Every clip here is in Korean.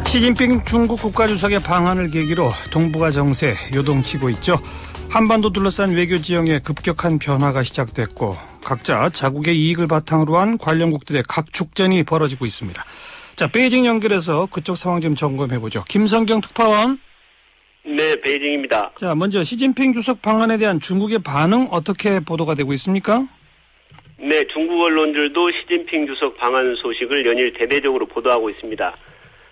시진핑 중국 국가주석의 방한을 계기로 동북아 정세 요동치고 있죠. 한반도 둘러싼 외교 지형에 급격한 변화가 시작됐고 각자 자국의 이익을 바탕으로 한 관련국들의 각축전이 벌어지고 있습니다. 자, 베이징 연결해서 그쪽 상황 좀 점검해보죠. 김성경 특파원. 네, 베이징입니다. 자, 먼저 시진핑 주석 방한에 대한 중국의 반응 어떻게 보도가 되고 있습니까? 네, 중국 언론들도 시진핑 주석 방한 소식을 연일 대대적으로 보도하고 있습니다.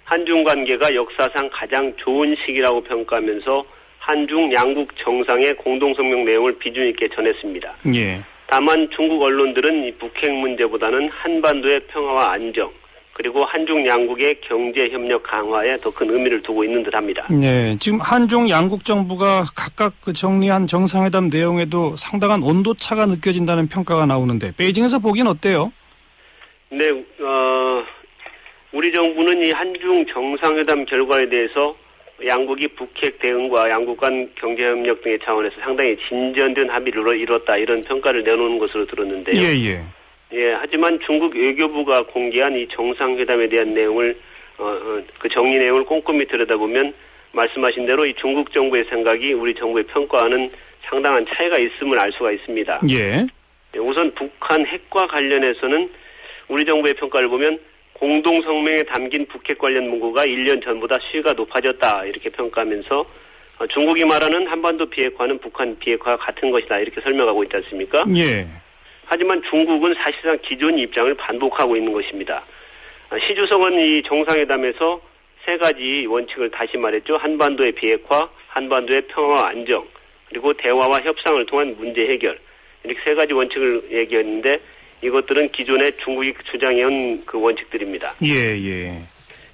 한중 관계가 역사상 가장 좋은 시기라고 평가하면서 한중 양국 정상의 공동성명 내용을 비중 있게 전했습니다. 예. 다만 중국 언론들은 이 북핵 문제보다는 한반도의 평화와 안정, 그리고 한중 양국의 경제 협력 강화에 더 큰 의미를 두고 있는 듯합니다. 네, 지금 한중 양국 정부가 각각 정리한 정상회담 내용에도 상당한 온도차가 느껴진다는 평가가 나오는데 베이징에서 보기엔 어때요? 네, 우리 정부는 이 한중 정상회담 결과에 대해서 양국이 북핵 대응과 양국 간 경제협력 등의 차원에서 상당히 진전된 합의를 이뤘다, 이런 평가를 내놓는 것으로 들었는데요. 예, 하지만 중국 외교부가 공개한 이 정상회담에 대한 내용을 그 정리 내용을 꼼꼼히 들여다보면 말씀하신 대로 이 중국 정부의 생각이 우리 정부의 평가와는 상당한 차이가 있음을 알 수가 있습니다. 예. 우선 북한 핵과 관련해서는 우리 정부의 평가를 보면 공동성명에 담긴 북핵 관련 문구가 1년 전보다 수위가 높아졌다, 이렇게 평가하면서 중국이 말하는 한반도 비핵화는 북한 비핵화와 같은 것이다, 이렇게 설명하고 있지 않습니까? 예. 하지만 중국은 사실상 기존 입장을 반복하고 있는 것입니다. 시 주석은 이 정상회담에서 세 가지 원칙을 다시 말했죠. 한반도의 비핵화, 한반도의 평화와 안정, 그리고 대화와 협상을 통한 문제 해결, 이렇게 세 가지 원칙을 얘기했는데 이것들은 기존에 중국이 주장해온 그 원칙들입니다. 예.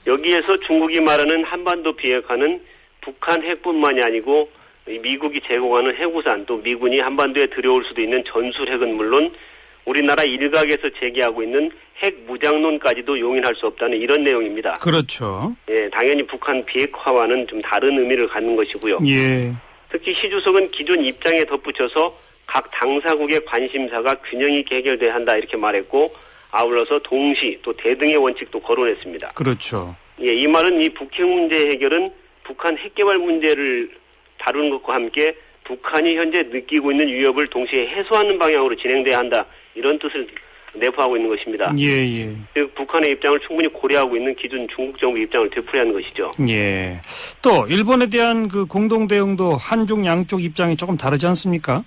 여기에서 중국이 말하는 한반도 비핵화는 북한 핵뿐만이 아니고 미국이 제공하는 핵우산, 또 미군이 한반도에 들여올 수도 있는 전술핵은 물론 우리나라 일각에서 제기하고 있는 핵 무장론까지도 용인할 수 없다는 이런 내용입니다. 그렇죠. 예, 당연히 북한 비핵화와는 좀 다른 의미를 갖는 것이고요. 예. 특히 시 주석은 기존 입장에 덧붙여서 각 당사국의 관심사가 균형 있게 해결돼야 한다, 이렇게 말했고 아울러서 동시 또 대등의 원칙도 거론했습니다. 그렇죠. 예, 이 말은 이 북핵 문제 해결은 북한 핵개발 문제를 다루는 것과 함께 북한이 현재 느끼고 있는 위협을 동시에 해소하는 방향으로 진행돼야 한다, 이런 뜻을 내포하고 있는 것입니다. 예. 즉 북한의 입장을 충분히 고려하고 있는 기존 중국 정부 입장을 되풀이하는 것이죠. 예. 또 일본에 대한 그 공동 대응도 한중 양쪽 입장이 조금 다르지 않습니까?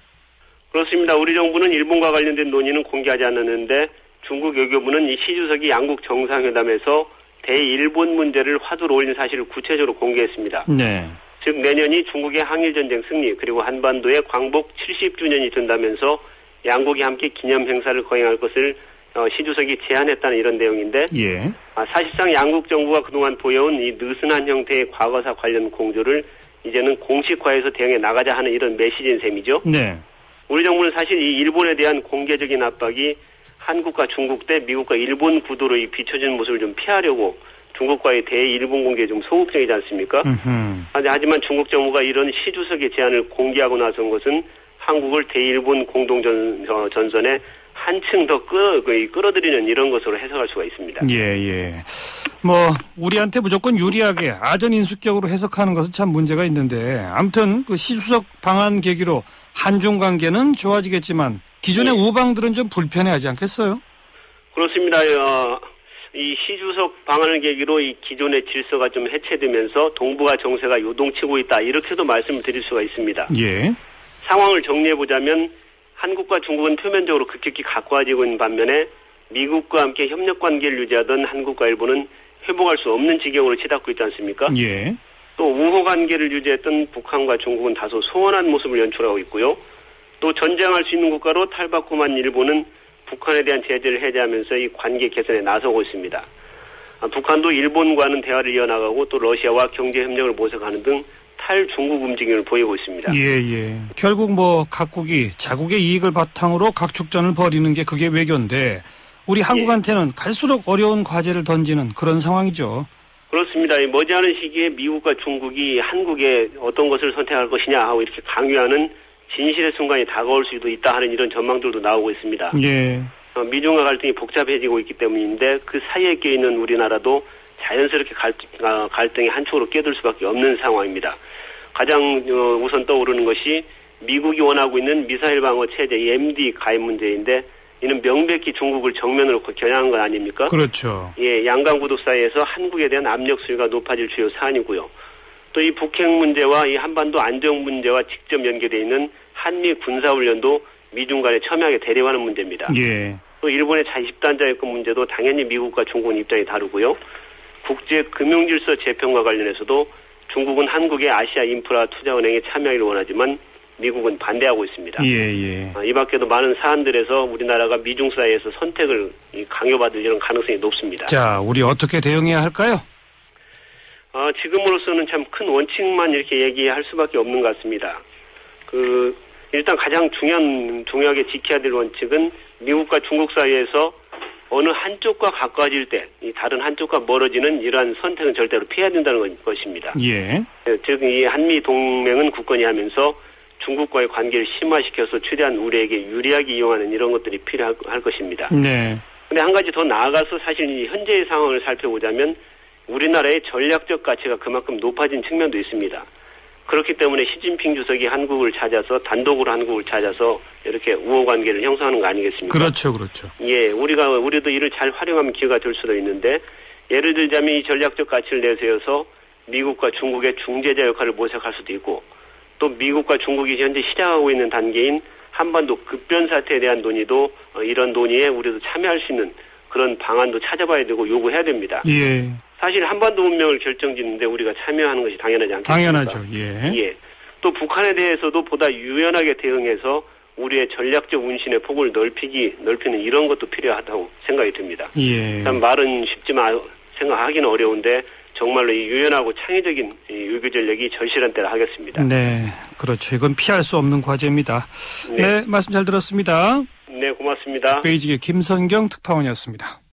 그렇습니다. 우리 정부는 일본과 관련된 논의는 공개하지 않았는데 중국 외교부는 이 시 주석이 양국 정상회담에서 대일본 문제를 화두로 올린 사실을 구체적으로 공개했습니다. 네. 즉 내년이 중국의 항일전쟁 승리, 그리고 한반도의 광복 70주년이 된다면서 양국이 함께 기념 행사를 거행할 것을 시 주석이 제안했다는 이런 내용인데, 예. 사실상 양국 정부가 그동안 보여온 이 느슨한 형태의 과거사 관련 공조를 이제는 공식화해서 대응해 나가자 하는 이런 메시지인 셈이죠. 네. 우리 정부는 사실 이 일본에 대한 공개적인 압박이 한국과 중국 대 미국과 일본 구도로 비춰지는 모습을 좀 피하려고 중국과의 대일본 공개에 좀 소극적이지 않습니까? 하지만 중국 정부가 이런 시 주석의 제안을 공개하고 나선 것은 한국을 대일본 공동전선에 한층 더 끌어들이는 이런 것으로 해석할 수가 있습니다. 예. 뭐 우리한테 무조건 유리하게 아전인수격으로 해석하는 것은 참 문제가 있는데 아무튼 그 시 주석 방한 계기로 한중 관계는 좋아지겠지만 기존의 우방들은 좀 불편해하지 않겠어요? 그렇습니다. 이 시 주석 방한을 계기로 이 기존의 질서가 좀 해체되면서 동북아 정세가 요동치고 있다, 이렇게도 말씀을 드릴 수가 있습니다. 예. 상황을 정리해보자면 한국과 중국은 표면적으로 급격히 가까워지고 있는 반면에 미국과 함께 협력 관계를 유지하던 한국과 일본은 회복할 수 없는 지경으로 치닫고 있지 않습니까? 예. 또 우호 관계를 유지했던 북한과 중국은 다소 소원한 모습을 연출하고 있고요. 또 전쟁할 수 있는 국가로 탈바꿈한 일본은 북한에 대한 제재를 해제하면서 이 관계 개선에 나서고 있습니다. 북한도 일본과는 대화를 이어나가고 또 러시아와 경제 협력을 모색하는 등 탈중국 움직임을 보이고 있습니다. 예. 결국 뭐 각국이 자국의 이익을 바탕으로 각축전을 벌이는 게 그게 외교인데 우리 한국한테는 갈수록 어려운 과제를 던지는 그런 상황이죠. 그렇습니다. 머지않은 시기에 미국과 중국이 한국에 어떤 것을 선택할 것이냐 하고 이렇게 강요하는 진실의 순간이 다가올 수도 있다 하는 이런 전망들도 나오고 있습니다. 예. 미중과 갈등이 복잡해지고 있기 때문인데 그 사이에 껴있는 우리나라도 자연스럽게 갈등의 한 축으로 끼어들 수밖에 없는 상황입니다. 가장 우선 떠오르는 것이 미국이 원하고 있는 미사일 방어 체제 EMD 가입 문제인데 이는 명백히 중국을 정면으로 겨냥한 것 아닙니까? 그렇죠. 예, 양강 구도 사이에서 한국에 대한 압력 수위가 높아질 주요 사안이고요. 또 이 북핵 문제와 이 한반도 안정 문제와 직접 연계되어 있는 한미 군사훈련도 미중 간에 첨예하게 대립하는 문제입니다. 예. 또 일본의 자20단자 여건 문제도 당연히 미국과 중국은 입장이 다르고요. 국제 금융질서 재평과 관련해서도 중국은 한국의 아시아 인프라 투자은행에 참여하기를 원하지만 미국은 반대하고 있습니다. 예. 이 밖에도 많은 사안들에서 우리나라가 미중 사이에서 선택을 강요받을 이런 가능성이 높습니다. 자, 우리 어떻게 대응해야 할까요? 지금으로서는 참 큰 원칙만 이렇게 얘기할 수밖에 없는 것 같습니다. 일단 가장 중요하게 지켜야 될 원칙은 미국과 중국 사이에서 어느 한쪽과 가까워질 때 이 다른 한쪽과 멀어지는 이러한 선택은 절대로 피해야 된다는 것입니다. 예. 즉 이 한미 동맹은 굳건히 하면서 중국과의 관계를 심화시켜서 최대한 우리에게 유리하게 이용하는 이런 것들이 필요할 것입니다. 네. 근데 한 가지 더 나아가서 사실 이 현재의 상황을 살펴보자면 우리나라의 전략적 가치가 그만큼 높아진 측면도 있습니다. 그렇기 때문에 시진핑 주석이 한국을 찾아서 단독으로 한국을 찾아서 이렇게 우호 관계를 형성하는 거 아니겠습니까? 그렇죠. 예, 우리도 이를 잘 활용하면 기회가 될 수도 있는데 예를 들자면 이 전략적 가치를 내세워서 미국과 중국의 중재자 역할을 모색할 수도 있고 또 미국과 중국이 현재 시작하고 있는 단계인 한반도 급변 사태에 대한 논의도 이런 논의에 우리도 참여할 수 있는 그런 방안도 찾아봐야 되고 요구해야 됩니다. 예. 사실 한반도 운명을 결정짓는데 우리가 참여하는 것이 당연하지 않겠습니까? 당연하죠. 예. 또 북한에 대해서도 보다 유연하게 대응해서 우리의 전략적 운신의 폭을 넓히는 이런 것도 필요하다고 생각이 듭니다. 예. 참 말은 쉽지만 생각하기는 어려운데 정말로 이 유연하고 창의적인 이 외교 전략이 절실한 때라 하겠습니다. 네, 그렇죠. 이건 피할 수 없는 과제입니다. 네, 말씀 잘 들었습니다. 네, 고맙습니다. 베이직의 김선경 특파원이었습니다.